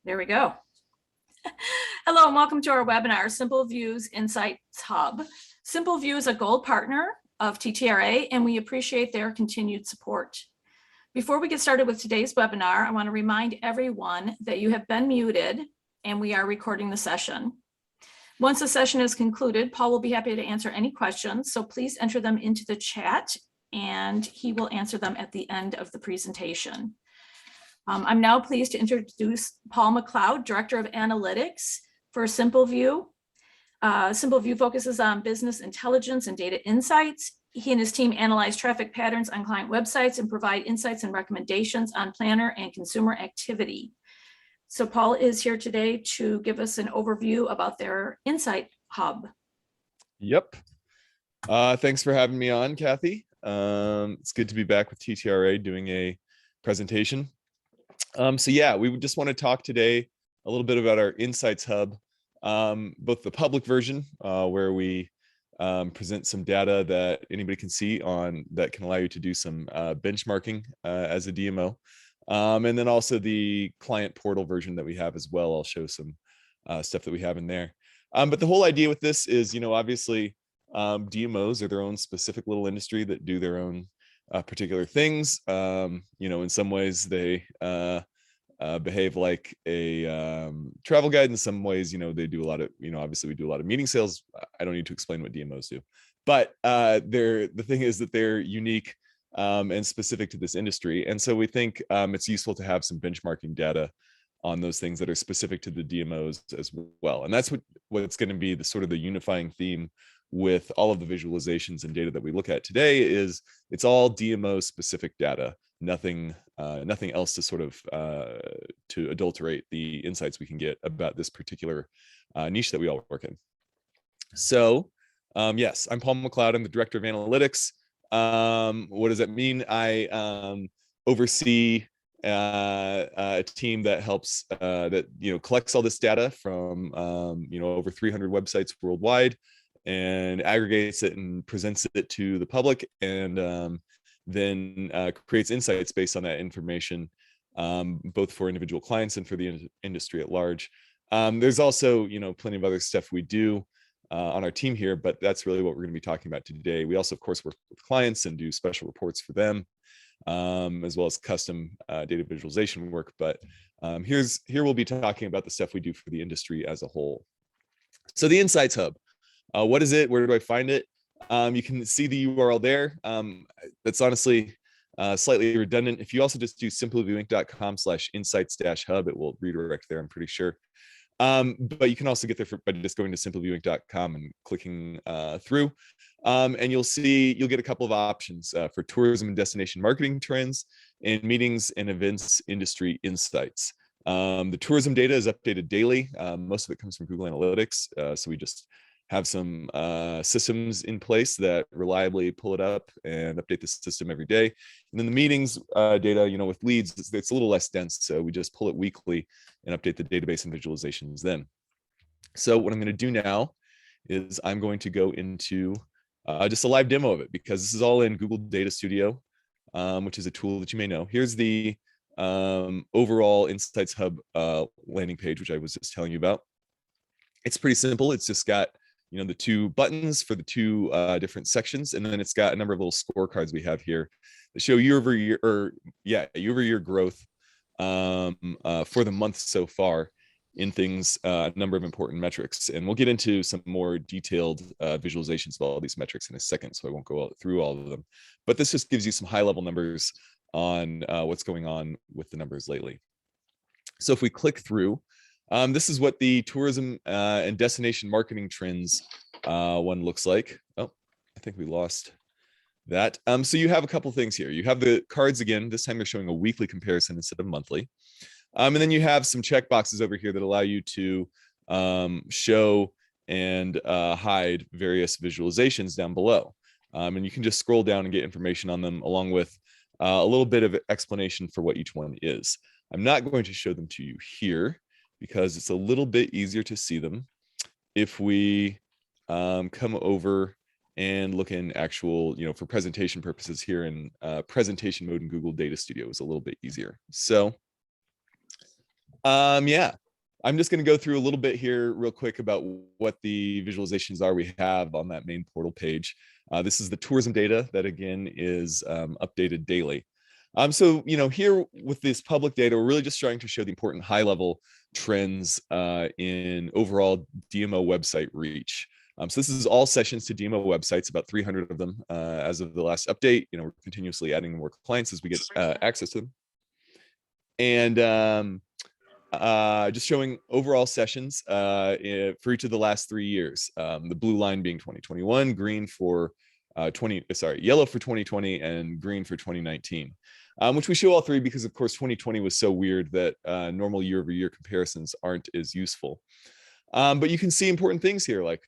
There we go. Hello and welcome to our webinar, Simpleview's Insights Hub. Simpleview is a gold partner of TTRA and we appreciate their continued support. Before we get started with today's webinar, I want to remind everyone that you have been muted and we are recording the session. Once the session is concluded, Paul will be happy to answer any questions, so please enter them into the chat and he will answer them at the end of the presentation. I'm now pleased to introduce Paul McLeod, Director of Analytics for Simpleview. Simpleview focuses on business intelligence and data insights. He and his team analyze traffic patterns on client websites and provide insights and recommendations on planner and consumer activity. So Paul is here today to give us an overview about their Insight Hub. Yep. Thanks for having me on, Kathy. It's good to be back with TTRA doing a presentation. So yeah, we just want to talk today a little bit about our Insights Hub, both the public version, where we present some data that anybody can see on that can allow you to do some benchmarking as a DMO. And then also the client portal version that we have as well. I'll show some stuff that we have in there. But the whole idea with this is, obviously DMOs are their own specific little industry that do their own particular things. In some ways they behave like a travel guide. In some ways, they do a lot of, obviously we do a lot of meeting sales. I don't need to explain what DMOs do, but the thing is that they're unique and specific to this industry. And so we think it's useful to have some benchmarking data on those things that are specific to the DMOs as well. And that's what's going to be the sort of the unifying theme with all of the visualizations and data that we look at today. Is it's all DMO specific data, nothing else to sort of to adulterate the insights we can get about this particular niche that we all work in. So yes, I'm Paul McLeod. I'm the Director of Analytics. What does that mean? I oversee a team that helps that collects all this data from over 300 websites worldwide and aggregates it and presents it to the public, and then creates insights based on that information, both for individual clients and for the industry at large. There's also plenty of other stuff we do on our team here, but that's really what we're going to be talking about today. We also, of course, work with clients and do special reports for them, as well as custom data visualization work. But here we'll be talking about the stuff we do for the industry as a whole. So the Insights Hub. What is it? Where do I find it? You can see the URL there. That's honestly slightly redundant. If you also just do simpleviewinc.com/insights-hub, it will redirect there, I'm pretty sure. But you can also get there by just going to simpleviewinc.com and clicking through. And you'll get a couple of options for tourism and destination marketing trends and meetings and events industry insights. The tourism data is updated daily. Most of it comes from Google Analytics. So we just have some systems in place that reliably pull it up and update the system every day. And then the meetings data, with leads, it's a little less dense. So we just pull it weekly and update the database and visualizations then. So what I'm going to do now is I'm going to go into just a live demo of it, because this is all in Google Data Studio, which is a tool that you may know. Here's the overall Insights Hub landing page, which I was just telling you about. It's pretty simple. It's just got the two buttons for the two different sections, and then it's got a number of little scorecards we have here that show year-over-year growth for the month so far in things, a number of important metrics. And we'll get into some more detailed visualizations of all these metrics in a second, so I won't go through all of them. But this just gives you some high-level numbers on what's going on with the numbers lately. So if we click through, this is what the tourism and destination marketing trends one looks like. Oh, I think we lost that. So you have a couple things here. You have the cards again. This time they're showing a weekly comparison instead of monthly. And then you have some check boxes over here that allow you to show and hide various visualizations down below. And you can just scroll down and get information on them, along with a little bit of explanation for what each one is. I'm not going to show them to you here, because it's a little bit easier to see them if we come over and look in actual, for presentation purposes here in presentation mode in Google Data Studio is a little bit easier. So Yeah, I'm just going to go through a little bit here real quick about what the visualizations are we have on that main portal page. This is the tourism data that again is updated daily. So, here with this public data, we're really just trying to show the important high level trends in overall DMO website reach. So this is all sessions to DMO websites, about 300 of them as of the last update. We're continuously adding more clients as we get access to them. And just showing overall sessions for each of the last 3 years. The blue line being 2021, green for yellow for 2020, and green for 2019. Which we show all three because, of course, 2020 was so weird that normal year-over-year comparisons aren't as useful. But you can see important things here, like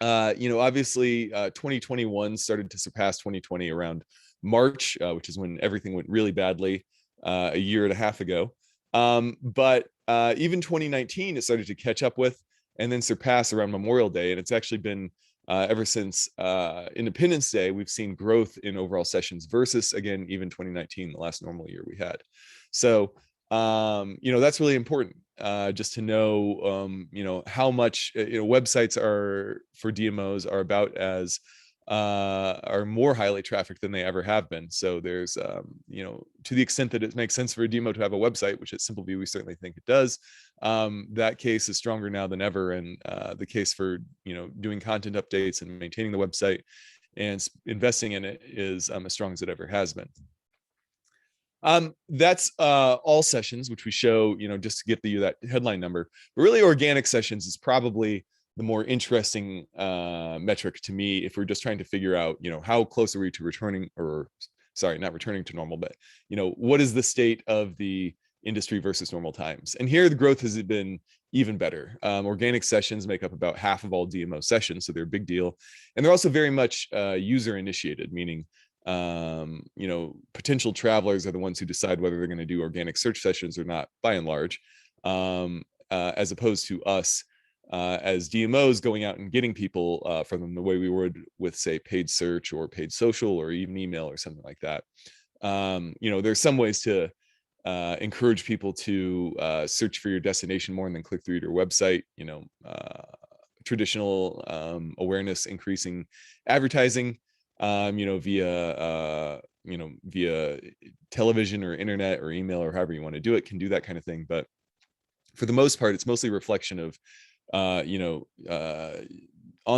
obviously 2021 started to surpass 2020 around March, which is when everything went really badly a year and a half ago. But even 2019, it started to catch up with and then surpass around Memorial Day. And it's actually been ever since Independence Day, we've seen growth in overall sessions versus, again, even 2019, the last normal year we had. So, that's really important just to know, how much, websites are for DMOs are about as are more highly trafficked than they ever have been. So there's, to the extent that it makes sense for a DMO to have a website, which at Simpleview we certainly think it does, that case is stronger now than ever. And the case for, doing content updates and maintaining the website and investing in it is as strong as it ever has been. That's all sessions, which we show, just to get that headline number. But really, organic sessions is probably the more interesting metric to me if we're just trying to figure out, how close are we to returning, or sorry, not returning to normal, but, what is the state of the industry versus normal times? And here the growth has been even better. Organic sessions make up about half of all DMO sessions, so they're a big deal. And they're also very much user initiated, meaning potential travelers are the ones who decide whether they're going to do organic search sessions or not, by and large, as opposed to us as DMOs going out and getting people from them the way we would with, say, paid search or paid social or even email or something like that. There's some ways to encourage people to search for your destination more and then click through to your website. Traditional awareness increasing advertising, via television or internet or email or however you want to do it, can do that kind of thing. But for the most part, it's mostly a reflection of, on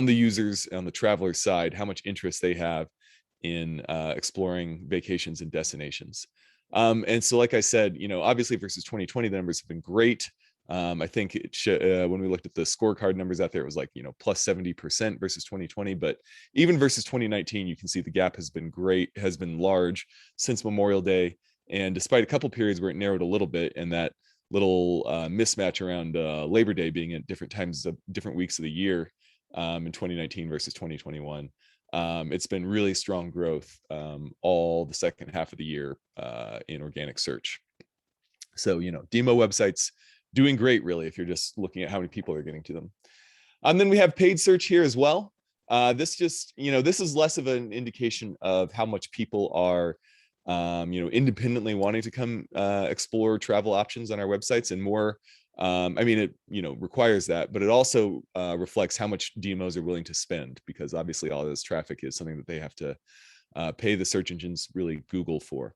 the users, on the traveler side, how much interest they have in exploring vacations and destinations. And so, like I said, obviously versus 2020, the numbers have been great. I think when we looked at the scorecard numbers out there, it was like, plus 70% versus 2020. But even versus 2019, you can see the gap has been large since Memorial Day. And despite a couple periods where it narrowed a little bit, and that little mismatch around Labor Day being at different times of different weeks of the year in 2019 versus 2021, it's been really strong growth all the second half of the year in organic search. So, DMO websites doing great, really, if you're just looking at how many people are getting to them. And then we have paid search here as well. This is less of an indication of how much people are, independently wanting to come explore travel options on our websites, and more. It requires that, but it also reflects how much DMOs are willing to spend, because obviously all of this traffic is something that they have to pay the search engines, really Google, for.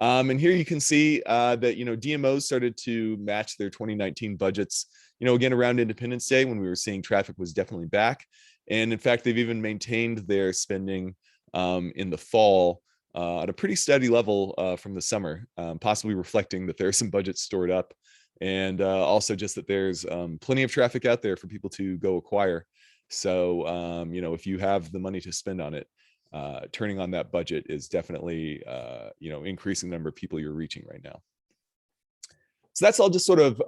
And here you can see that, DMOs started to match their 2019 budgets, again, around Independence Day, when we were seeing traffic was definitely back. And in fact, they've even maintained their spending in the fall at a pretty steady level from the summer, possibly reflecting that there are some budgets stored up, and also just that there's plenty of traffic out there for people to go acquire. So, if you have the money to spend on it, turning on that budget is definitely, increasing the number of people you're reaching right now. So that's all just sort of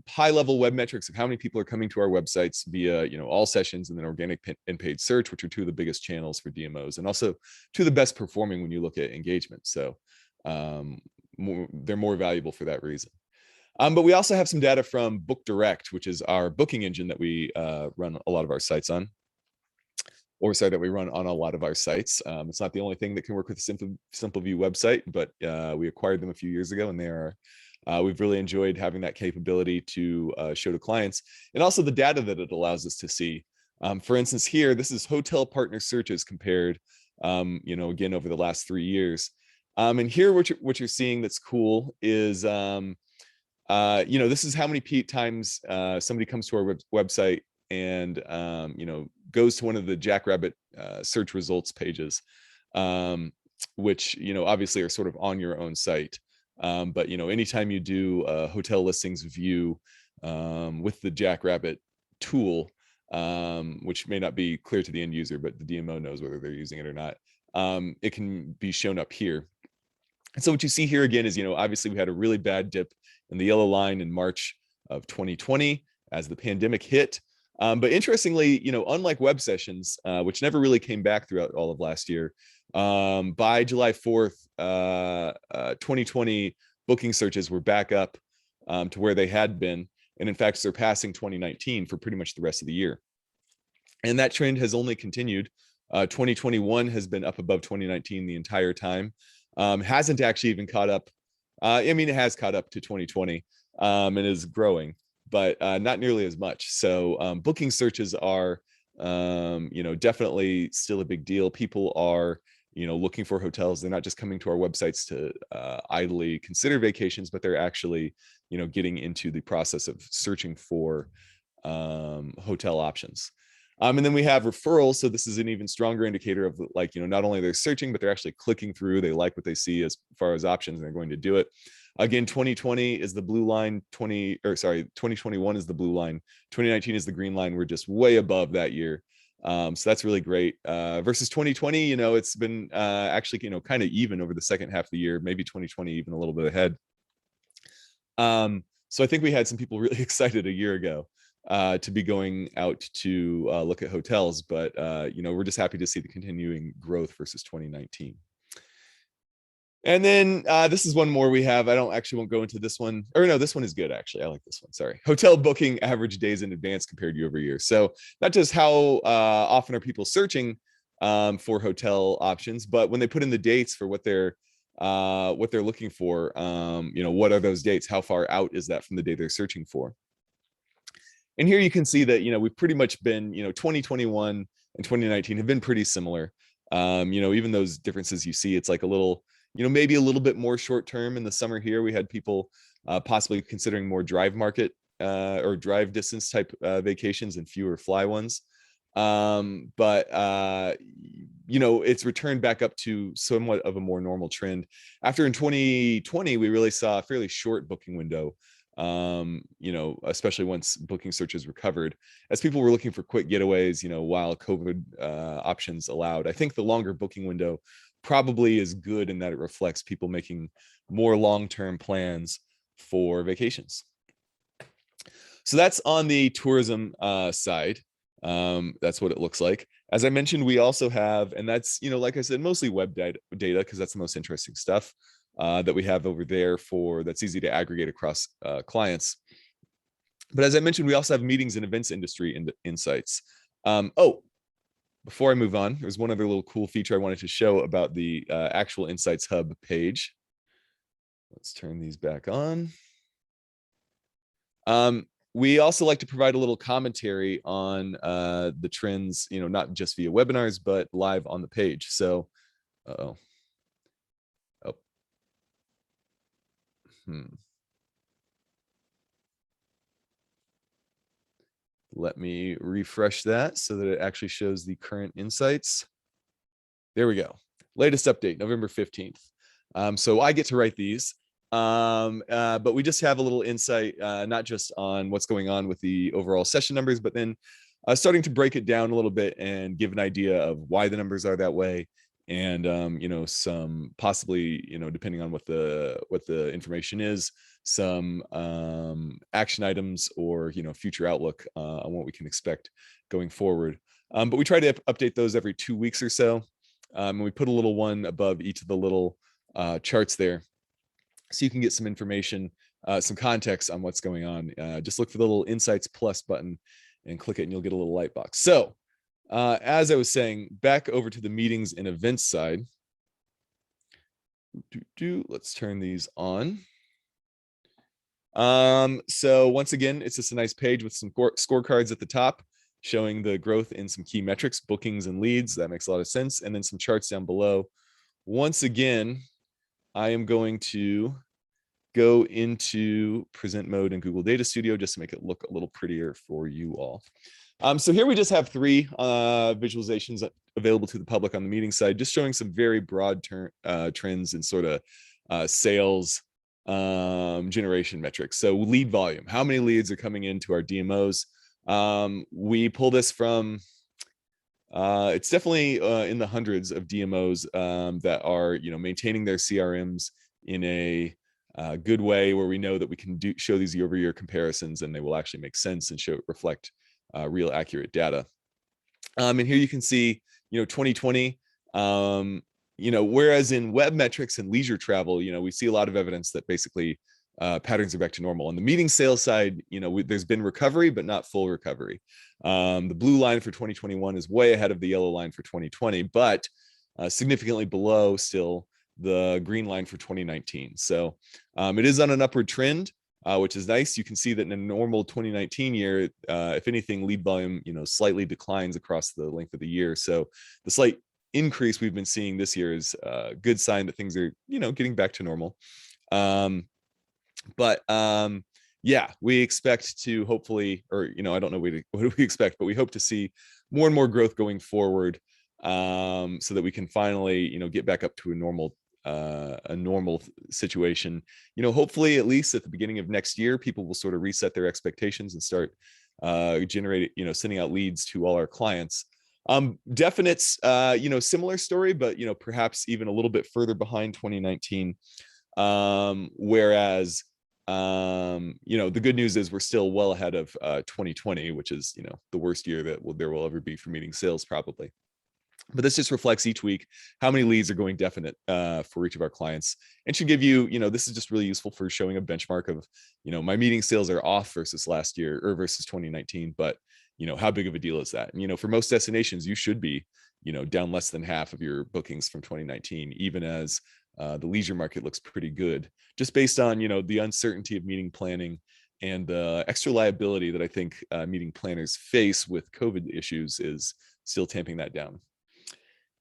high level web metrics of how many people are coming to our websites via, all sessions, and then organic and paid search, which are two of the biggest channels for DMOs, and also two of the best performing when you look at engagement. So they're more valuable for that reason. But we also have some data from Book Direct, which is our booking engine that we run a lot of our sites on. Or sorry, that we run on a lot of our sites. It's not the only thing that can work with the Simpleview website, but we acquired them a few years ago, and they are We've really enjoyed having that capability to show to clients, and also the data that it allows us to see. For instance, here, this is hotel partner searches compared, again, over the last 3 years. And here, what you're seeing that's cool is, this is how many times somebody comes to our website and, goes to one of the Jackrabbit search results pages, which, obviously are sort of on your own site. But, anytime you do a hotel listings view with the Jackrabbit tool, which may not be clear to the end user, but the DMO knows whether they're using it or not, it can be shown up here. And so what you see here again is, obviously we had a really bad dip in the yellow line in March of 2020 as the pandemic hit. But interestingly, unlike web sessions, which never really came back throughout all of last year, by July 4th, 2020 booking searches were back up to where they had been, and in fact surpassing 2019 for pretty much the rest of the year. And that trend has only continued. 2021 has been up above 2019 the entire time. Hasn't actually even caught up. It has caught up to 2020 and is growing, but not nearly as much. So booking searches are, definitely still a big deal. People are, looking for hotels. They're not just coming to our websites to idly consider vacations, but they're actually, getting into the process of searching for hotel options. And then we have referrals. So this is an even stronger indicator of, like, not only they're searching, but they're actually clicking through. They like what they see as far as options, and they're going to do it. Again, 2020 is the blue line, 2021 is the blue line, 2019 is the green line. We're just way above that year. So that's really great. Versus 2020, it's been actually, kind of even over the second half of the year, maybe 2020 even a little bit ahead. So I think we had some people really excited a year ago to be going out to look at hotels, but we're just happy to see the continuing growth versus 2019. And then this is one more we have. I won't go into this one, or no, this one is good actually. I like this one. Sorry. Hotel booking average days in advance compared year over year. So not just how often are people searching for hotel options, but when they put in the dates for what they're looking for, what are those dates? How far out is that from the day they're searching for? And here you can see that, we've pretty much been, 2021 and 2019 have been pretty similar. Even those differences you see, it's like a little, maybe a little bit more short term in the summer here. We had people possibly considering more drive market or drive distance type vacations and fewer fly ones. But it's returned back up to somewhat of a more normal trend. After in 2020, we really saw a fairly short booking window, especially once booking searches recovered, as people were looking for quick getaways, while COVID options allowed. I think the longer booking window probably is good in that it reflects people making more long-term plans for vacations. So that's on the tourism side. That's what it looks like. As I mentioned, we also have, and that's, like I said, mostly web data because that's the most interesting stuff that we have over there that's easy to aggregate across clients. But as I mentioned, we also have meetings and events industry insights. Before I move on, there's one other little cool feature I wanted to show about the actual Insights Hub page. Let's turn these back on. We also like to provide a little commentary on the trends, not just via webinars, but live on the page. So, Let me refresh that so that it actually shows the current insights. There we go. Latest update, November 15th. So I get to write these, but we just have a little insight, not just on what's going on with the overall session numbers, but then starting to break it down a little bit and give an idea of why the numbers are that way. And, some possibly, depending on what the information is, some action items or, future outlook on what we can expect going forward. But we try to update those every 2 weeks or so. And we put a little one above each of the little charts there, so you can get some information, some context on what's going on. Just look for the little Insights Plus button and click it, and you'll get a little light box. So as I was saying, back over to the meetings and events side. Let's turn these on. So once again, it's just a nice page with some scorecards at the top showing the growth in some key metrics, bookings and leads. That makes a lot of sense. And then some charts down below. Once again, I am going to go into present mode in Google Data Studio just to make it look a little prettier for you all. So here we just have three visualizations available to the public on the meeting side, just showing some very broad trends in sort of sales generation metrics. So lead volume, how many leads are coming into our DMOs? We pull this from, it's definitely in the hundreds of DMOs that are, maintaining their CRMs in a good way where we know that we can show these year-over-year comparisons and they will actually make sense and reflect real accurate data. And here you can see, 2020, whereas in web metrics and leisure travel, we see a lot of evidence that basically patterns are back to normal. On the meeting sales side, there's been recovery, but not full recovery. The blue line for 2021 is way ahead of the yellow line for 2020, but significantly below still the green line for 2019. So it is on an upward trend, which is nice. You can see that in a normal 2019 year, if anything, lead volume, slightly declines across the length of the year. So the slight increase we've been seeing this year is a good sign that things are, getting back to normal. Yeah, we expect to hopefully, or, I don't know what do we expect, but we hope to see more and more growth going forward so that we can finally, get back up to a normal situation. Hopefully at least at the beginning of next year, people will sort of reset their expectations and start generating, sending out leads to all our clients. Definites, similar story, but, perhaps even a little bit further behind 2019. Whereas, the good news is we're still well ahead of 2020, which is, the worst year that there will ever be for meeting sales probably. But this just reflects each week how many leads are going definite for each of our clients, and should give you, this is just really useful for showing a benchmark of, my meeting sales are off versus last year or versus 2019, but, how big of a deal is that? And, for most destinations, you should be, down less than half of your bookings from 2019, even as the leisure market looks pretty good, just based on, the uncertainty of meeting planning and the extra liability that I think meeting planners face with COVID issues is still tamping that down.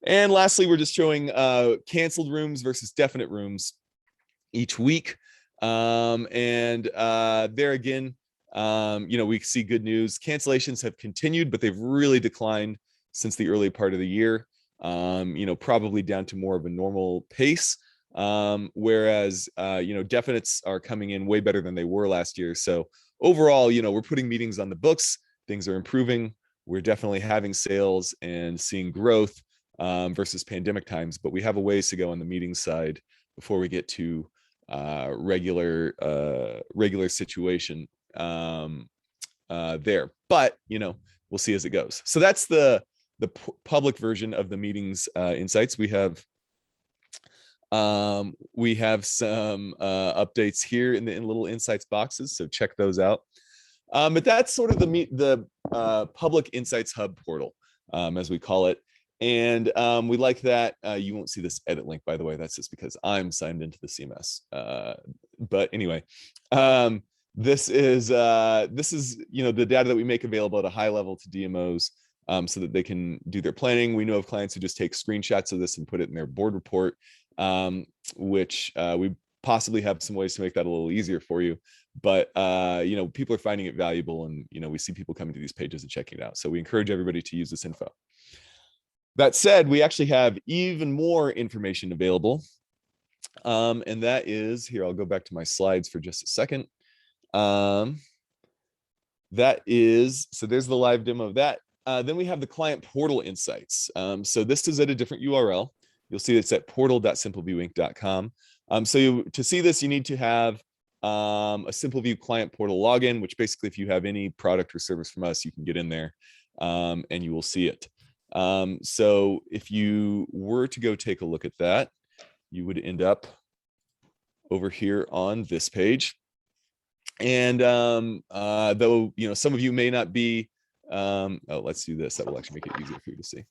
And lastly, we're just showing canceled rooms versus definite rooms each week. There again, we see good news. Cancellations have continued, but they've really declined since the early part of the year, probably down to more of a normal pace. Whereas, definites are coming in way better than they were last year. So overall, we're putting meetings on the books. Things are improving. We're definitely having sales and seeing growth versus pandemic times, but we have a ways to go on the meeting side before we get to regular situation there. But we'll see as it goes. So that's the public version of the meetings insights. We have some updates here in little insights boxes, so check those out. But that's sort of the public insights hub portal, as we call it. And we like that. You won't see this edit link, by the way. That's just because I'm signed into the CMS. But anyway, this is the data that we make available at a high level to DMOs so that they can do their planning. We know of clients who just take screenshots of this and put it in their board report, which we possibly have some ways to make that a little easier for you. But people are finding it valuable, and we see people coming to these pages and checking it out. So we encourage everybody to use this info. That said, we actually have even more information available. And that is here. I'll go back to my slides for just a second. So there's the live demo of that. Then we have the client portal insights. So this is at a different URL. You'll see it's at portal.simpleviewinc.com. So to see this, you need to have a Simpleview client portal login, which basically, if you have any product or service from us, you can get in there and you will see it. So if you were to go take a look at that, you would end up over here on this page. And though some of you may not be let's do this. That will actually make it easier for you to see.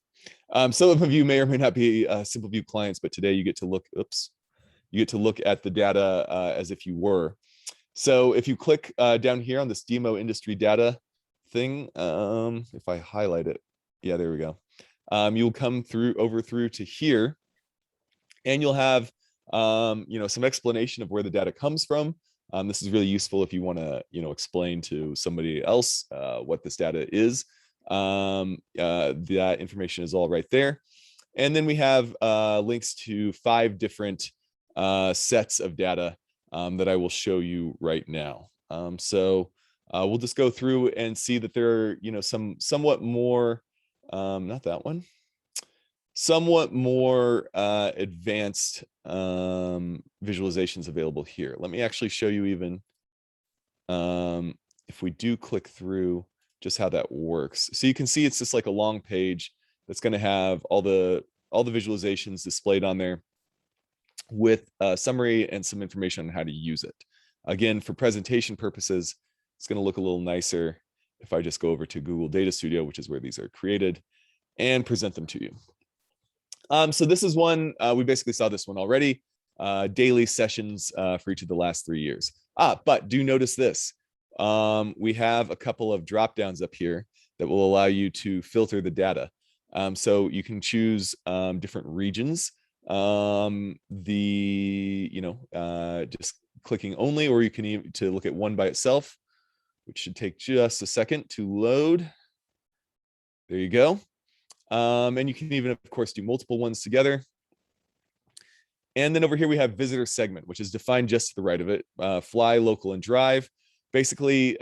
Some of you may or may not be Simpleview clients, but today you get to look at the data as if you were. So if you click down here on this DMO industry data thing, if I highlight it, yeah, there we go. You'll come over through to here, and you'll have some explanation of where the data comes from. This is really useful if you want to explain to somebody else what this data is. That information is all right there. And then we have links to 5 different sets of data that I will show you right now. So we'll just go through and see that there are some somewhat more, not that one, somewhat more advanced visualizations available here. Let me actually show you even if we do click through just how that works. So you can see it's just like a long page that's going to have all the visualizations displayed on there with a summary and some information on how to use it. Again, for presentation purposes, it's going to look a little nicer if I just go over to Google Data Studio, which is where these are created, and present them to you. So this is one, we basically saw this one already, daily sessions for each of the last 3 years. But do notice this. We have a couple of drop downs up here that will allow you to filter the data. So you can choose different regions, just clicking only, or you can even to look at one by itself, which should take just a second to load. There you go. And you can even, of course, do multiple ones together. And then over here, we have visitor segment, which is defined just to the right of it, fly, local, and drive. Basically,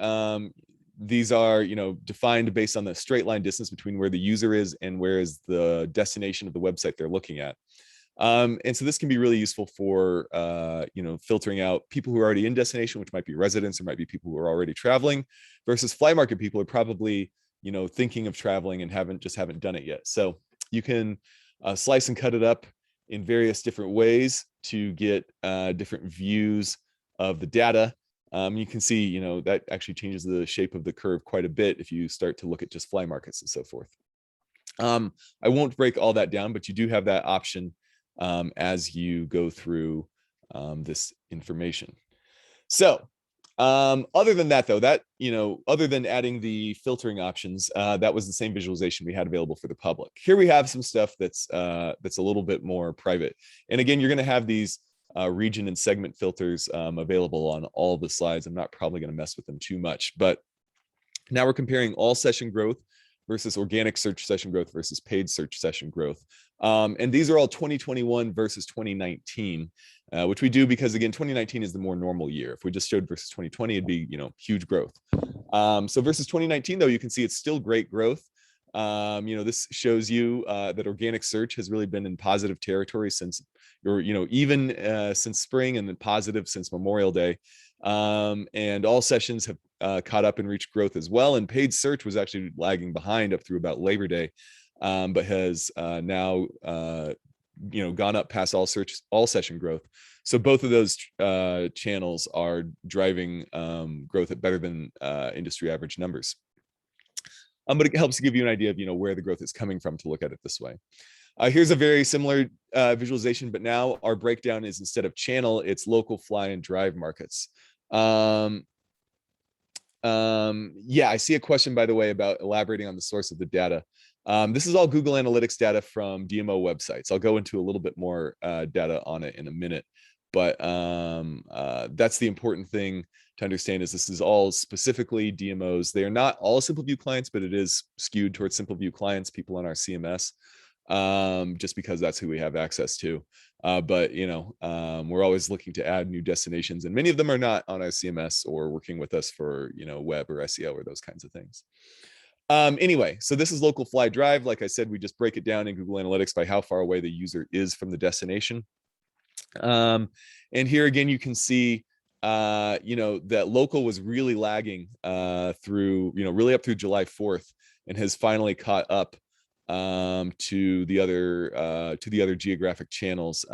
these are defined based on the straight line distance between where the user is and where is the destination of the website they're looking at. And so this can be really useful for filtering out people who are already in destination, which might be residents or might be people who are already traveling, versus fly market people who are probably thinking of traveling and haven't done it yet. So you can slice and cut it up in various different ways to get different views of the data. You can see, that actually changes the shape of the curve quite a bit if you start to look at just fly markets and so forth. I won't break all that down, but you do have that option as you go through this information. So other than that, though, other than adding the filtering options, that was the same visualization we had available for the public. Here we have some stuff that's a little bit more private. And again, you're going to have these region and segment filters available on all the slides. I'm not probably going to mess with them too much, but now we're comparing all session growth versus organic search session growth versus paid search session growth. And these are all 2021 versus 2019, which we do because, again, 2019 is the more normal year. If we just showed versus 2020, it'd be, huge growth. So versus 2019, though, you can see it's still great growth. This shows you that organic search has really been in positive territory since, even since spring, and then positive since Memorial Day. And all sessions have caught up and reached growth as well. And paid search was actually lagging behind up through about Labor Day, but has now gone up past all session growth. So both of those channels are driving growth at better than industry average numbers. But it helps to give you an idea of where the growth is coming from to look at it this way. Here's a very similar visualization, but now our breakdown is, instead of channel, it's local, fly, and drive markets. Yeah, I see a question, by the way, about elaborating on the source of the data. This is all Google Analytics data from DMO websites. I'll go into a little bit more data on it in a minute, but that's the important thing to understand, is this is all specifically DMOs. They are not all Simpleview clients, but it is skewed towards Simpleview clients, people on our CMS, just because that's who we have access to. But we're always looking to add new destinations, and many of them are not on our CMS or working with us for web or SEO or those kinds of things. Anyway, so this is local, fly, drive. Like I said, we just break it down in Google Analytics by how far away the user is from the destination. And here again, you can see that local was really lagging through really up through July 4th, and has finally caught up to the other geographic channels,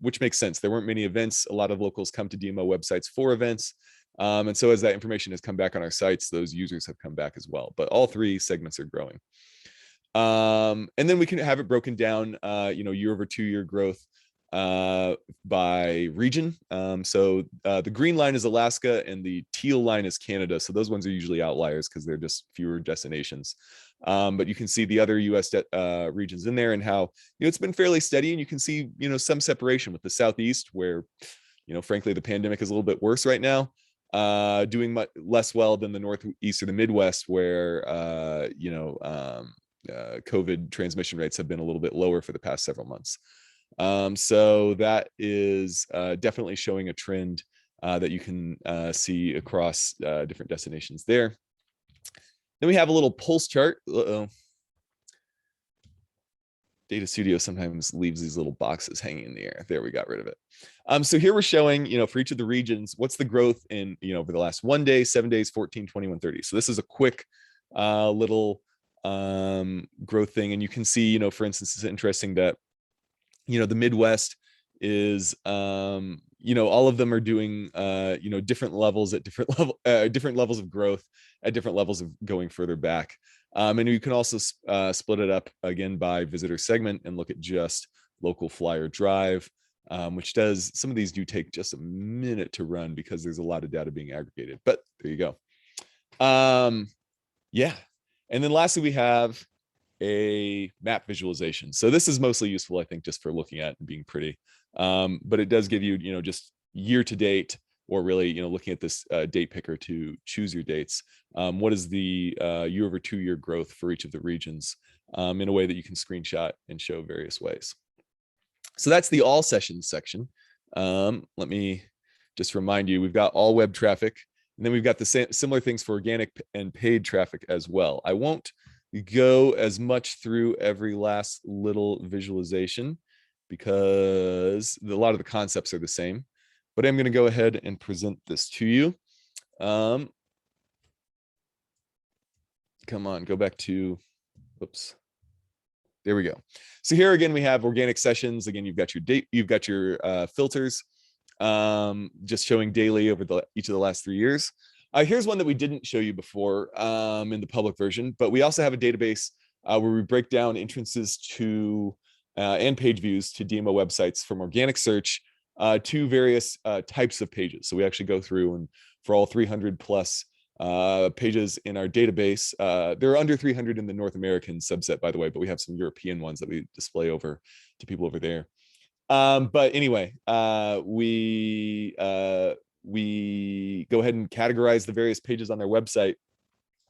which makes sense. There weren't many events. A lot of locals come to DMO websites for events. And so as that information has come back on our sites, those users have come back as well. But all 3 segments are growing. And then we can have it broken down, year over 2 year growth. by region. So the green line is Alaska and the teal line is Canada. So those ones are usually outliers because they're just fewer destinations. But you can see the other US regions in there and how, it's been fairly steady, and you can see, some separation with the Southeast where, frankly, the pandemic is a little bit worse right now, doing much less well than the Northeast or the Midwest where, COVID transmission rates have been a little bit lower for the past several months. So that is definitely showing a trend that you can see across different destinations there. Then we have a little pulse chart. Data Studio sometimes leaves these little boxes hanging in the air. There, we got rid of it. So here we're showing, for each of the regions, what's the growth in, over the last 1 day, 7 days, 14, 21, 30. So this is a quick little growth thing. And you can see, for instance, it's interesting that, the Midwest is, all of them are doing, different levels at different levels of growth at different levels of going further back. And you can also split it up again by visitor segment and look at just local flyer drive, which does, some of these do take just a minute to run because there's a lot of data being aggregated, but there you go. Yeah. And then lastly, we have a map visualization. So this is mostly useful, I think, just for looking at and being pretty. But it does give you, just year to date, or really, looking at this date picker to choose your dates. What is the year over 2 year growth for each of the regions in a way that you can screenshot and show various ways. So that's the all sessions section. Let me just remind you, we've got all web traffic, and then we've got the similar things for organic and paid traffic as well. I won't go as much through every last little visualization because a lot of the concepts are the same, but I'm going to go ahead and present this to you. Come on, go back to, oops. There we go. So here again, we have organic sessions. Again, you've got your date, you've got your filters, just showing daily over each of the last 3 years. Here's one that we didn't show you before in the public version, but we also have a database where we break down entrances to and page views to DMO websites from organic search to various types of pages. So we actually go through, and for all 300 plus pages in our database, there are under 300 in the North American subset, by the way, but we have some European ones that we display over to people over there. But anyway, we go ahead and categorize the various pages on their website.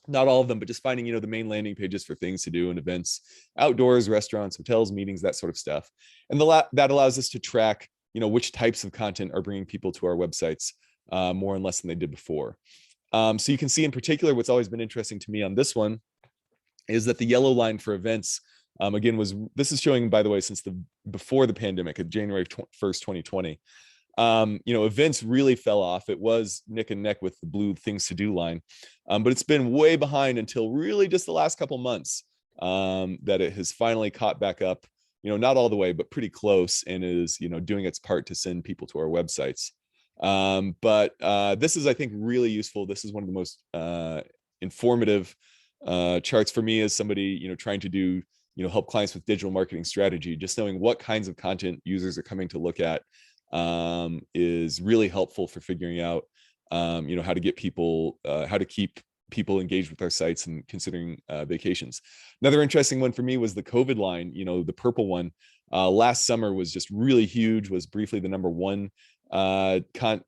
Not all of them, but just finding, the main landing pages for things to do and events, outdoors, restaurants, hotels, meetings, that sort of stuff. And that allows us to track, which types of content are bringing people to our websites more and less than they did before. So you can see in particular, what's always been interesting to me on this one is that the yellow line for events, again, this is showing, by the way, since before the pandemic at January 1st, 2020. Events really fell off. It was neck and neck with the blue things to do line, but it's been way behind until really just the last couple months that it has finally caught back up, not all the way, but pretty close, and is, doing its part to send people to our websites. But this is, I think, really useful. This is one of the most informative charts for me as somebody, trying to do, help clients with digital marketing strategy. Just knowing what kinds of content users are coming to look at is really helpful for figuring out, how to get people, how to keep people engaged with our sites and considering vacations. Another interesting one for me was the COVID line, the purple one. Last summer was just really huge, was briefly the #1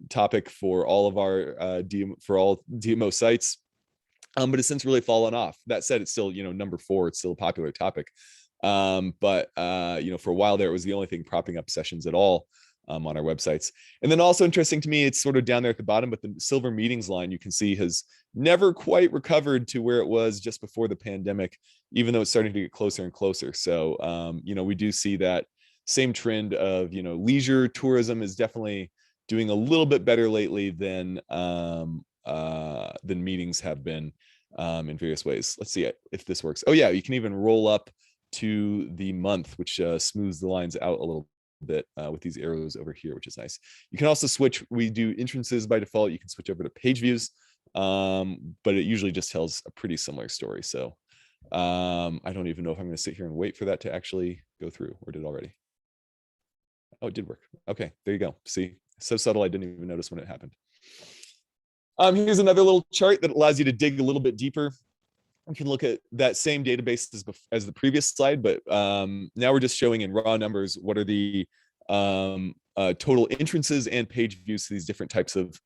topic for all of our all DMO sites. But it's since really fallen off. That said, it's still, #4, it's still a popular topic. But for a while there, it was the only thing propping up sessions at all on our websites. And then also interesting to me, it's sort of down there at the bottom, but the silver meetings line, you can see, has never quite recovered to where it was just before the pandemic, even though it's starting to get closer and closer. So, we do see that same trend of, leisure tourism is definitely doing a little bit better lately than meetings have been in various ways. Let's see if this works. Oh yeah, you can even roll up to the month, which smooths the lines out a little bit with these arrows over here, which is nice. You can also switch. We do entrances by default. You can switch over to page views, but it usually just tells a pretty similar story. So I don't even know if I'm going to sit here and wait for that to actually go through, or did it already. Oh, it did work. Okay, there you go. See, so subtle, I didn't even notice when it happened. Here's another little chart that allows you to dig a little bit deeper. You can look at that same database as the previous slide, but now we're just showing in raw numbers what are the total entrances and page views to these different types of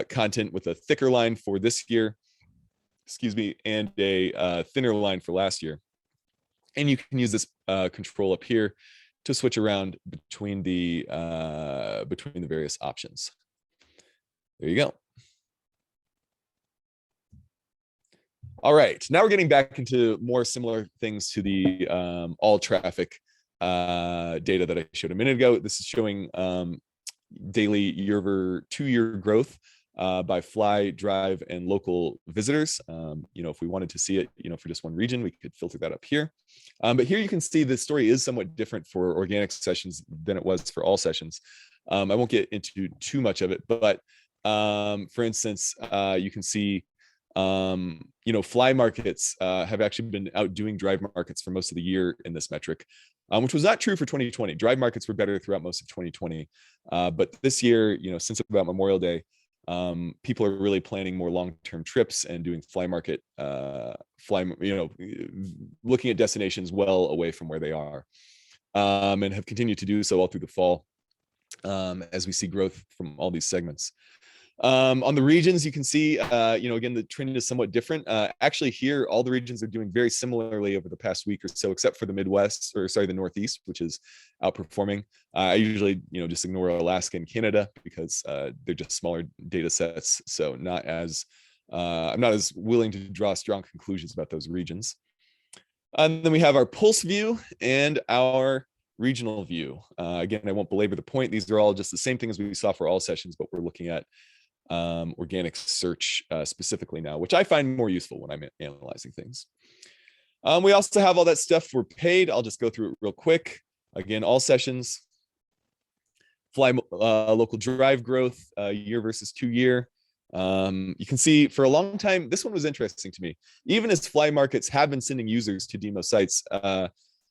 content, with a thicker line for this year, excuse me, and a thinner line for last year. And you can use this control up here to switch around between the various options. There you go. All right, now we're getting back into more similar things to the all traffic data that I showed a minute ago. This is showing daily year-over-2-year growth by fly, drive, and local visitors. If we wanted to see it, for just one region, we could filter that up here. But here you can see the story is somewhat different for organic sessions than it was for all sessions. I won't get into too much of it, but for instance, you can see fly markets have actually been outdoing drive markets for most of the year in this metric, which was not true for 2020. Drive markets were better throughout most of 2020. But this year, since about Memorial Day, people are really planning more long-term trips and doing fly market, looking at destinations well away from where they are, and have continued to do so all through the fall, as we see growth from all these segments. On the regions, you can see, again, the trend is somewhat different. Actually, here, all the regions are doing very similarly over the past week or so, except for the the Northeast, which is outperforming. I usually, just ignore Alaska and Canada because they're just smaller data sets. So I'm not as willing to draw strong conclusions about those regions. And then we have our pulse view and our regional view. Again, I won't belabor the point. These are all just the same thing as we saw for all sessions, but we're looking at organic search specifically now, which I find more useful when I'm analyzing things. We also have all that stuff for paid. I'll just go through it real quick. Again, all sessions, fly local drive growth, year versus 2 year. You can see for a long time, this one was interesting to me. Even as fly markets have been sending users to demo sites,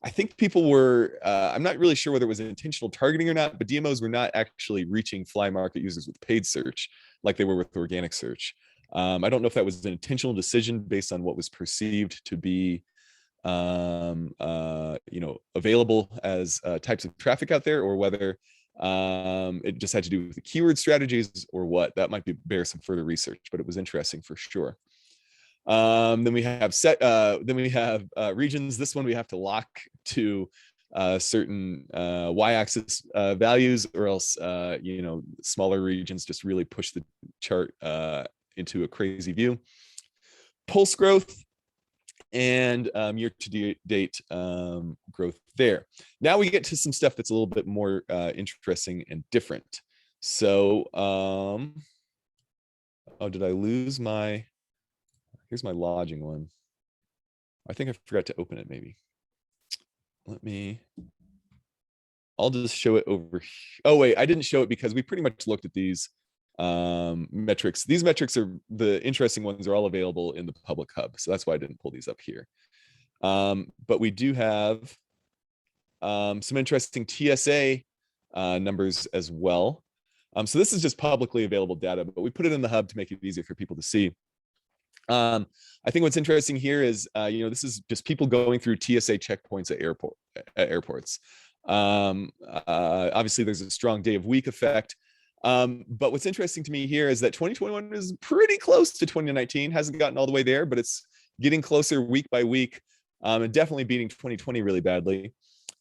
I think people were, I'm not really sure whether it was intentional targeting or not, but DMOs were not actually reaching fly market users with paid search like they were with organic search. I don't know if that was an intentional decision based on what was perceived to be, available as types of traffic out there, or whether it just had to do with the keyword strategies or what. That might bear some further research, but it was interesting for sure. Then we have regions. This one we have to lock to certain y-axis values, or else smaller regions just really push the chart into a crazy view. Pulse growth and year-to-date growth there. Now we get to some stuff that's a little bit more interesting and different. So, did I lose my? Here's my lodging one. I think I forgot to open it, maybe. I'll just show it over. Oh, wait, I didn't show it because we pretty much looked at these metrics. These metrics are the interesting ones, are all available in the public hub. So that's why I didn't pull these up here. But we do have some interesting TSA numbers as well. So this is just publicly available data, but we put it in the hub to make it easier for people to see. I think what's interesting here is, this is just people going through TSA checkpoints at airports. Obviously, there's a strong day of week effect. But what's interesting to me here is that 2021 is pretty close to 2019. Hasn't gotten all the way there, but it's getting closer week by week, and definitely beating 2020 really badly.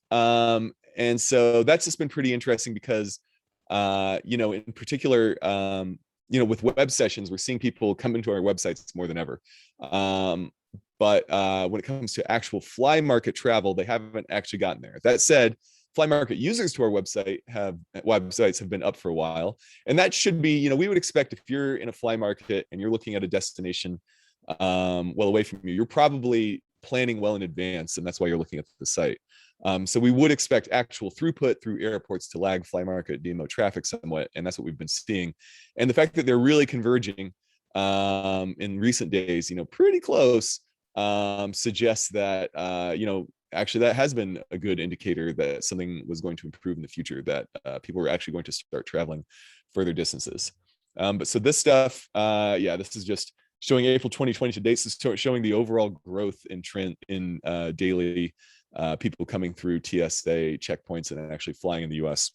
And so that's just been pretty interesting because, in particular, with web sessions, we're seeing people come into our websites more than ever. But when it comes to actual fly market travel, they haven't actually gotten there. That said, fly market users to our websites have been up for a while. And that should be, we would expect, if you're in a fly market and you're looking at a destination well away from you, you're probably planning well in advance, and that's why you're looking at the site. So we would expect actual throughput through airports to lag fly market DMO traffic somewhat, and that's what we've been seeing. And the fact that they're really converging in recent days, pretty close, suggests that actually that has been a good indicator that something was going to improve in the future, that people were actually going to start traveling further distances. But so this stuff, yeah, this is just showing April 2020 to date. So showing the overall growth in trend in daily people coming through TSA checkpoints and actually flying in the US.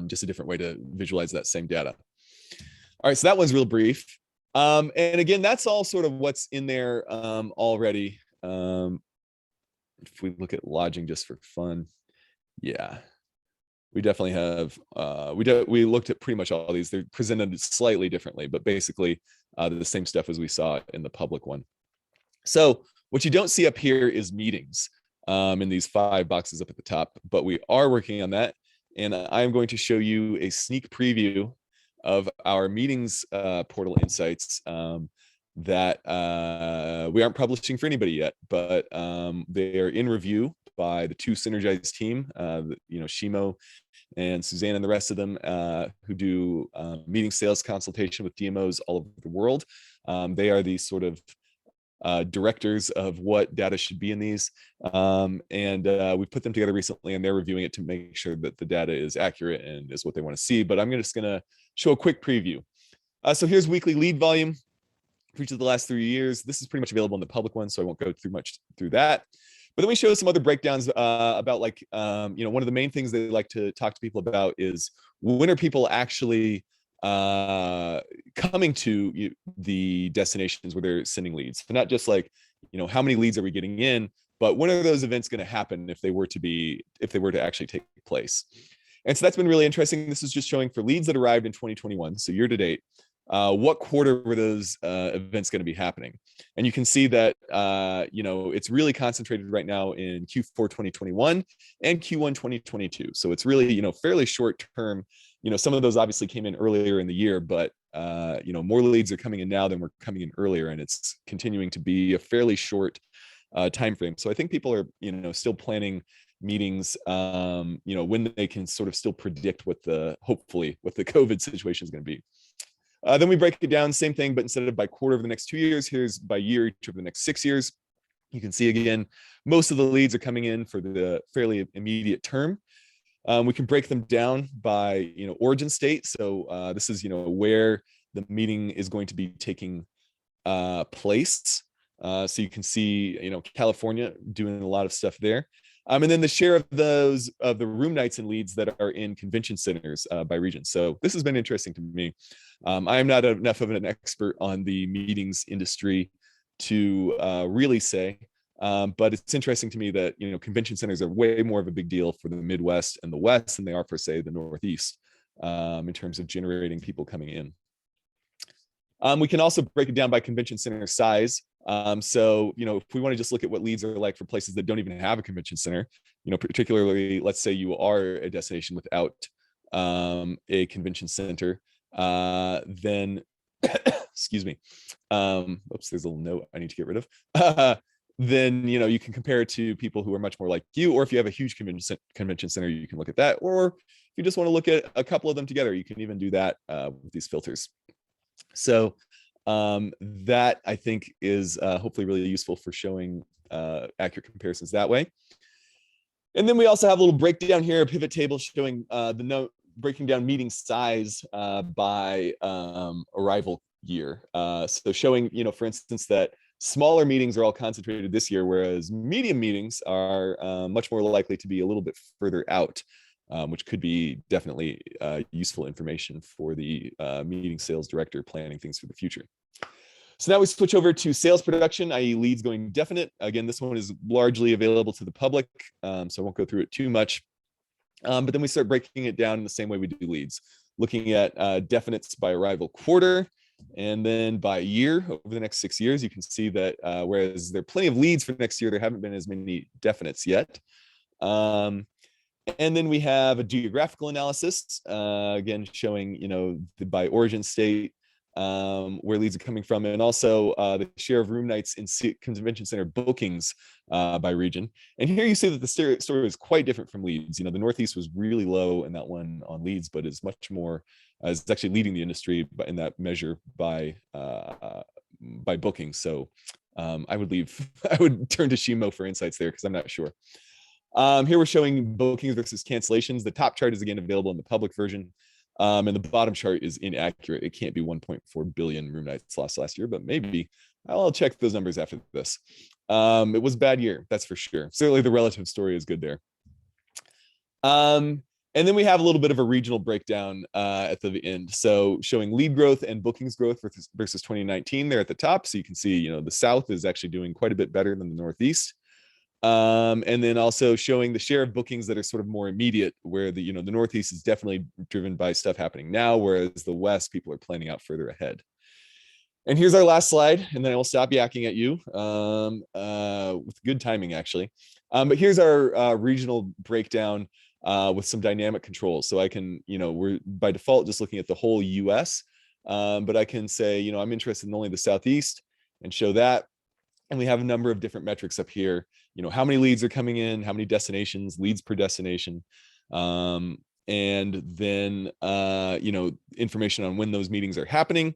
Just a different way to visualize that same data. All right, so that one's real brief. And again, that's all sort of what's in there already. If we look at lodging just for fun, yeah, we definitely have, we looked at pretty much all these. They're presented slightly differently, but basically the same stuff as we saw in the public one. So what you don't see up here is meetings in these 5 boxes up at the top, but we are working on that. And I'm going to show you a sneak preview of our meetings portal insights that we aren't publishing for anybody yet, but they are in review by the 2 Synergize team, Shimo and Suzanne and the rest of them who do meeting sales consultation with DMOs all over the world. They are the sort of directors of what data should be in these. We put them together recently and they're reviewing it to make sure that the data is accurate and is what they want to see. But I'm just going to show a quick preview. So here's weekly lead volume for each of the last 3 years. This is pretty much available in the public one, so I won't go through much through that. But then we show some other breakdowns about like, one of the main things they like to talk to people about is when are people actually coming to the destinations where they're sending leads. So not just like, how many leads are we getting in, but when are those events going to happen if they were to actually take place. And so that's been really interesting. This is just showing for leads that arrived in 2021, so year to date, what quarter were those events going to be happening. And you can see that it's really concentrated right now in Q4 2021 and Q1 2022. So it's really fairly short term. Some of those obviously came in earlier in the year, but more leads are coming in now than were coming in earlier, and it's continuing to be a fairly short time frame. So I think people are still planning meetings when they can sort of still predict hopefully what the COVID situation is going to be. Then we break it down, same thing, but instead of by quarter of the next 2 years, here's by year each of the next 6 years. You can see again, most of the leads are coming in for the fairly immediate term. We can break them down by origin state. So this is where the meeting is going to be taking place. So you can see California doing a lot of stuff there. And then the share of the room nights and leads that are in convention centers by region. So this has been interesting to me. I am not enough of an expert on the meetings industry to really say, but it's interesting to me that convention centers are way more of a big deal for the Midwest and the West than they are for, say, the Northeast in terms of generating people coming in. We can also break it down by convention center size. So, if we want to just look at what leads are like for places that don't even have a convention center, particularly, let's say you are a destination without a convention center, then, excuse me, oops, there's a little note I need to get rid of. Then, you can compare it to people who are much more like you, or if you have a huge convention center, you can look at that. Or if you just want to look at a couple of them together, you can even do that with these filters. So that I think is hopefully really useful for showing accurate comparisons that way. And then we also have a little breakdown here, a pivot table showing breaking down meeting size by arrival year. So showing, for instance, that smaller meetings are all concentrated this year, whereas medium meetings are much more likely to be a little bit further out. Which could be definitely useful information for the meeting sales director planning things for the future. So now we switch over to sales production, i.e. leads going definite. Again, this one is largely available to the public, so I won't go through it too much. But then we start breaking it down in the same way we do leads, looking at definites by arrival quarter, and then by year over the next 6 years. You can see that whereas there are plenty of leads for next year, there haven't been as many definites yet. And then we have a geographical analysis, again, showing, by origin state, where leads are coming from, and also the share of room nights in convention center bookings by region. And here you see that the story is quite different from leads. The Northeast was really low in that one on leads, but is much more, is actually leading the industry in that measure by bookings. So I would leave, I would turn to Shimo for insights there because I'm not sure. Here we're showing bookings versus cancellations. The top chart is again available in the public version. And the bottom chart is inaccurate. It can't be 1.4 billion room nights lost last year, but maybe I'll check those numbers after this. It was a bad year, that's for sure. Certainly the relative story is good there. And then we have a little bit of a regional breakdown at the end. So showing lead growth and bookings growth versus 2019 there at the top. So you can see, the South is actually doing quite a bit better than the Northeast. And then also showing the share of bookings that are sort of more immediate, where the Northeast is definitely driven by stuff happening now, whereas the West, people are planning out further ahead. And here's our last slide, and then I will stop yakking at you with good timing, actually. But here's our regional breakdown with some dynamic controls. So I can, we're by default just looking at the whole US, but I can say, I'm interested in only the Southeast and show that. And we have a number of different metrics up here. How many leads are coming in, how many destinations, leads per destination, and then, information on when those meetings are happening.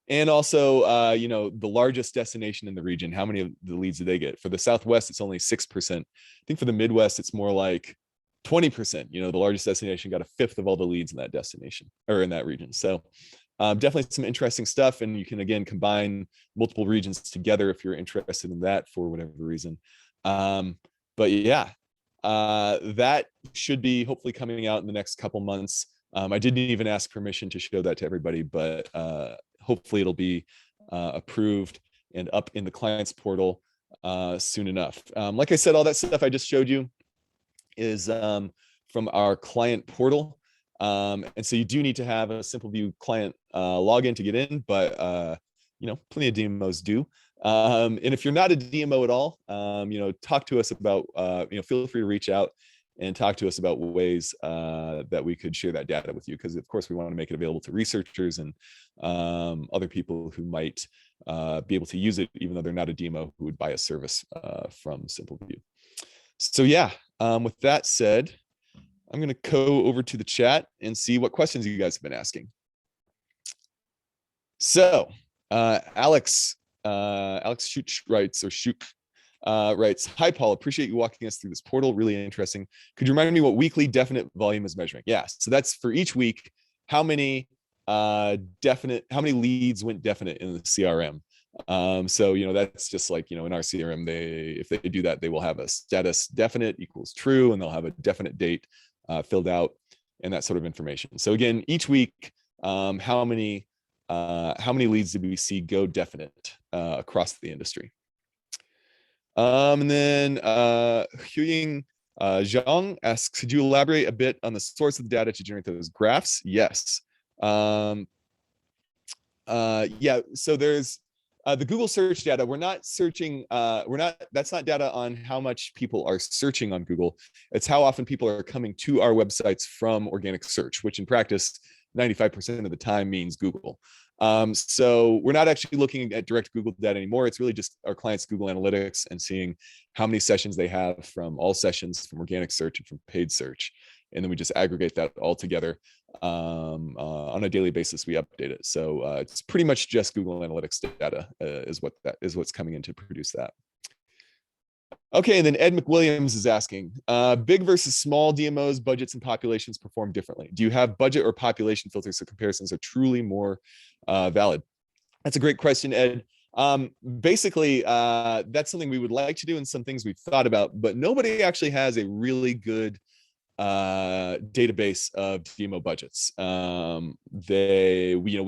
And also, the largest destination in the region, how many of the leads do they get? For the Southwest, it's only 6%. I think for the Midwest, it's more like 20%. The largest destination got a fifth of all the leads in that destination or in that region. So definitely some interesting stuff. And you can, again, combine multiple regions together if you're interested in that for whatever reason. But yeah, that should be hopefully coming out in the next couple months. I didn't even ask permission to show that to everybody, but hopefully it'll be approved and up in the client's portal soon enough. Like I said, all that stuff I just showed you is from our client portal. And so you do need to have a Simpleview client login to get in, but plenty of DMOs do. And if you're not a DMO at all, talk to us about, feel free to reach out and talk to us about ways that we could share that data with you. Because of course we want to make it available to researchers and other people who might be able to use it, even though they're not a DMO who would buy a service from Simpleview. So yeah, with that said, I'm going to go over to the chat and see what questions you guys have been asking. So Alex Schuch writes, "Hi, Paul, appreciate you walking us through this portal. Really interesting. Could you remind me what weekly definite volume is measuring?" Yeah, so that's for each week, how many leads went definite in the CRM. So that's just like in our CRM, if they do that, they will have a status definite equals true, and they'll have a definite date filled out and that sort of information. So again, each week, how many leads did we see go definite across the industry? And then Huying Zhang asks, could you elaborate a bit on the source of the data to generate those graphs? Yes. Yeah, so there's the Google search data. We're not searching, that's not data on how much people are searching on Google. It's how often people are coming to our websites from organic search, which in practice, 95% of the time means Google. So we're not actually looking at direct Google data anymore. It's really just our clients' Google Analytics and seeing how many sessions they have from all sessions, from organic search and from paid search. And then we just aggregate that all together. On a daily basis, we update it. So it's pretty much just Google Analytics data is what's coming in to produce that. Okay, and then Ed McWilliams is asking, big versus small DMOs, budgets and populations perform differently. Do you have budget or population filters so comparisons are truly more valid? That's a great question, Ed. Basically, that's something we would like to do and some things we've thought about, but nobody actually has a really good database of DMO budgets. We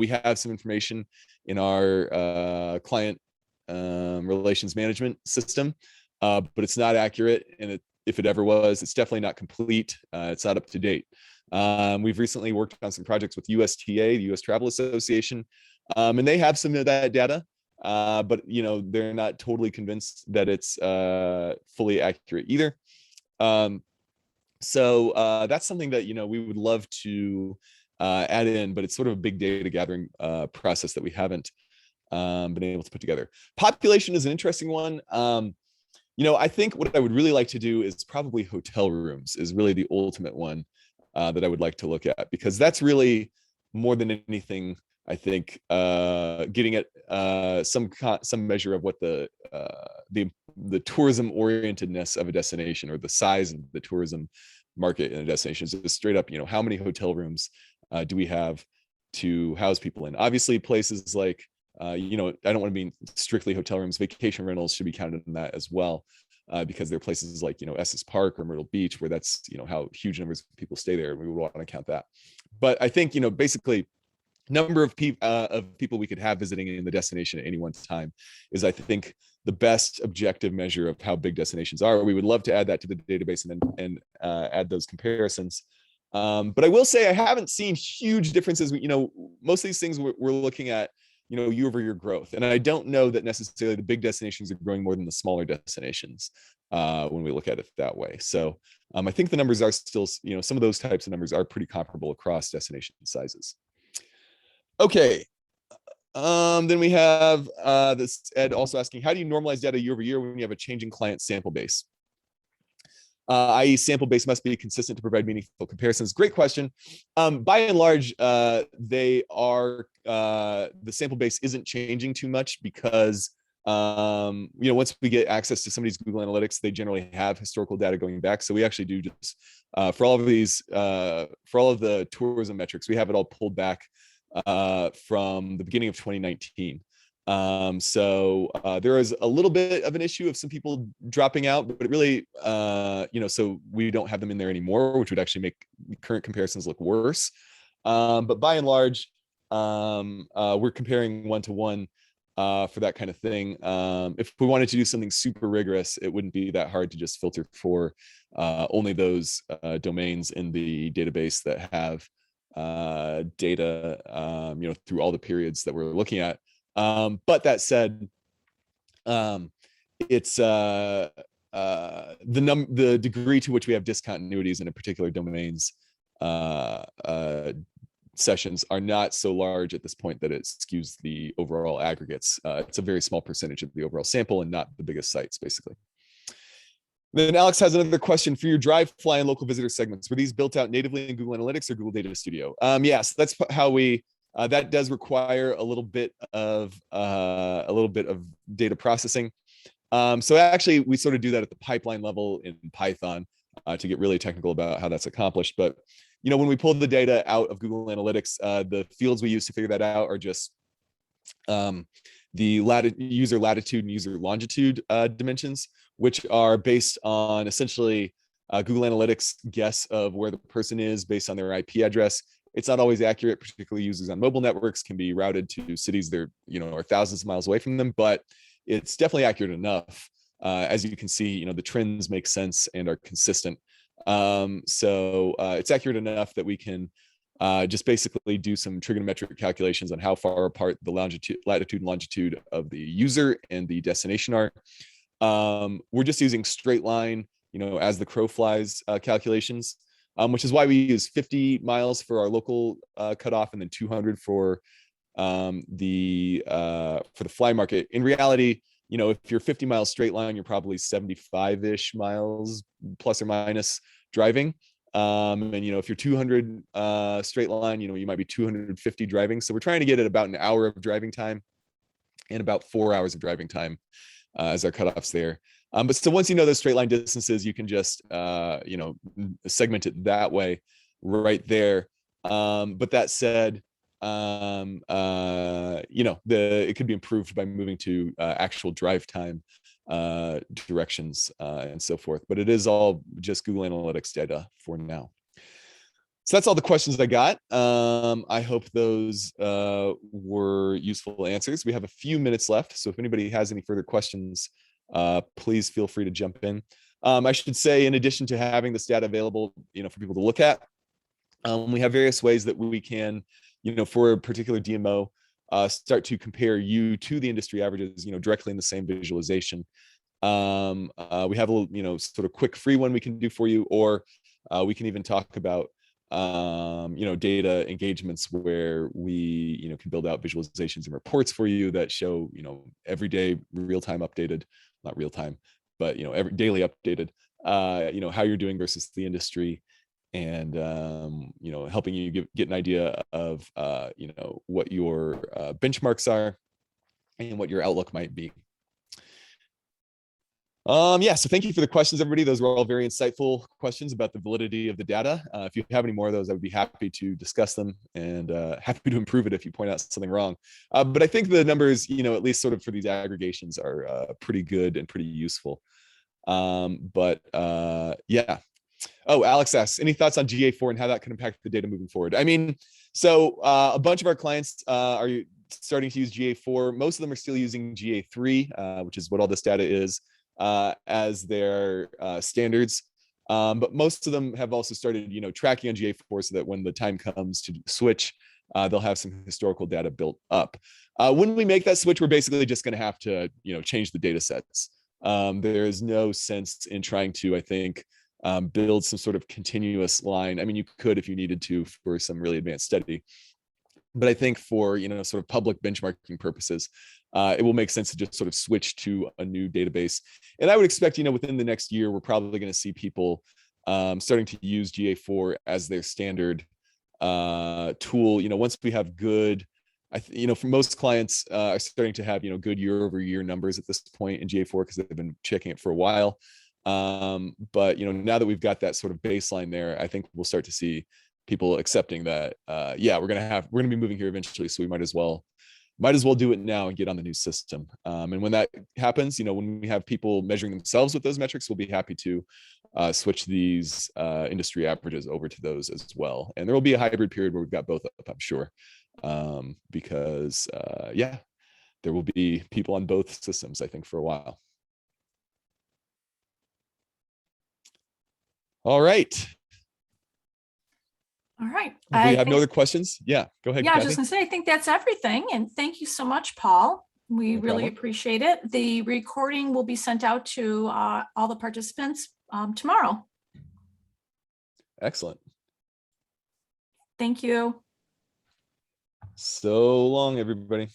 have some information in our client relations management system, but it's not accurate. And if it ever was, it's definitely not complete. It's not up to date. We've recently worked on some projects with USTA, the US Travel Association, and they have some of that data, but they're not totally convinced that it's fully accurate either. So that's something that we would love to add in, but it's sort of a big data gathering process that we haven't been able to put together. Population is an interesting one. I think what I would really like to do is probably hotel rooms is really the ultimate one that I would like to look at, because that's really more than anything, I think, getting at some measure of what the the tourism orientedness of a destination, or the size of the tourism market in a destination. Is just straight up, how many hotel rooms do we have to house people in? Obviously, places like I don't want to mean strictly hotel rooms. Vacation rentals should be counted in that as well, because there are places like Estes Park or Myrtle Beach where that's how huge numbers of people stay there, and we would want to count that. But I think basically number of people we could have visiting in the destination at any one time is, I think, the best objective measure of how big destinations are. We would love to add that to the database and add those comparisons. But I will say I haven't seen huge differences. Most of these things we're looking at, year over year growth. And I don't know that necessarily the big destinations are growing more than the smaller destinations when we look at it that way. So I think the numbers are still, some of those types of numbers are pretty comparable across destination sizes. Okay. Then we have this Ed also asking, how do you normalize data year over year when you have a changing client sample base? I.e. sample base must be consistent to provide meaningful comparisons. Great question. By and large, they are, the sample base isn't changing too much because, once we get access to somebody's Google Analytics, they generally have historical data going back. So we actually do just, for all of the tourism metrics, we have it all pulled back from the beginning of 2019. So there is a little bit of an issue of some people dropping out, but it really, so we don't have them in there anymore, which would actually make current comparisons look worse. But by and large, we're comparing one-to-one for that kind of thing. If we wanted to do something super rigorous, it wouldn't be that hard to just filter for only those domains in the database that have data, through all the periods that we're looking at. But that said, it's the degree to which we have discontinuities in a particular domain's sessions are not so large at this point that it skews the overall aggregates. It's a very small percentage of the overall sample and not the biggest sites, basically. Then Alex has another question for your drive, fly, and local visitor segments. Were these built out natively in Google Analytics or Google Data Studio? Yes, that's how we. That does require a little bit of data processing. So actually, we sort of do that at the pipeline level in Python to get really technical about how that's accomplished. But when we pull the data out of Google Analytics, the fields we use to figure that out are just the user latitude and user longitude dimensions, which are based on essentially Google Analytics guess of where the person is based on their IP address. It's not always accurate, particularly users on mobile networks can be routed to cities that are thousands of miles away from them, but it's definitely accurate enough. As you can see, the trends make sense and are consistent. So it's accurate enough that we can just basically do some trigonometric calculations on how far apart the latitude and longitude of the user and the destination are. We're just using straight line, as the crow flies calculations, which is why we use 50 miles for our local cutoff and then 200 for the fly market. In reality, if you're 50 miles straight line, you're probably 75-ish miles plus or minus driving. And if you're 200 straight line, you might be 250 driving. So we're trying to get at about an hour of driving time and about 4 hours of driving time as our cutoffs there. But so once you know those straight line distances, you can just segment it that way right there. But that said, it could be improved by moving to actual drive time directions and so forth. But it is all just Google Analytics data for now. So that's all the questions I got. I hope those were useful answers. We have a few minutes left, so if anybody has any further questions, please feel free to jump in. I should say, in addition to having this data available, for people to look at, we have various ways that we can, for a particular DMO, start to compare you to the industry averages, directly in the same visualization. We have a little, sort of quick free one we can do for you, or we can even talk about, data engagements where we, can build out visualizations and reports for you that show, every day real-time updated, not real-time, but, every daily updated, how you're doing versus the industry, and, helping you get an idea of, what your benchmarks are and what your outlook might be. Yeah, so thank you for the questions, everybody. Those were all very insightful questions about the validity of the data. If you have any more of those, I would be happy to discuss them and happy to improve it if you point out something wrong. But I think the numbers, at least sort of for these aggregations are pretty good and pretty useful. Yeah. Oh, Alex asks, any thoughts on GA4 and how that can impact the data moving forward? I mean, so a bunch of our clients are starting to use GA4. Most of them are still using GA3, which is what all this data is, as their standards. But most of them have also started, tracking on GA4 so that when the time comes to switch, they'll have some historical data built up. When we make that switch, we're basically just going to have to, change the data sets. There is no sense in trying to, I think, build some sort of continuous line. I mean, you could if you needed to for some really advanced study. But I think for, sort of public benchmarking purposes, it will make sense to just sort of switch to a new database. And I would expect, within the next year, we're probably going to see people starting to use GA4 as their standard tool. Once we have good, for most clients are starting to have, good year-over-year numbers at this point in GA4 because they've been checking it for a while. But now that we've got that sort of baseline there, I think we'll start to see people accepting that yeah, we're gonna be moving here eventually, so we might as well do it now and get on the new system. And when that happens, when we have people measuring themselves with those metrics, we'll be happy to switch these industry averages over to those as well. And there will be a hybrid period where we've got both up, I'm sure, because yeah, there will be people on both systems, I think, for a while. All right. All right. If we have no other questions, yeah, go ahead. Yeah, I was Kathy. just gonna say, I think that's everything. And thank you so much, Paul. We No really problem. appreciate it. The recording will be sent out to all the participants tomorrow. Excellent. Thank you. So long, everybody.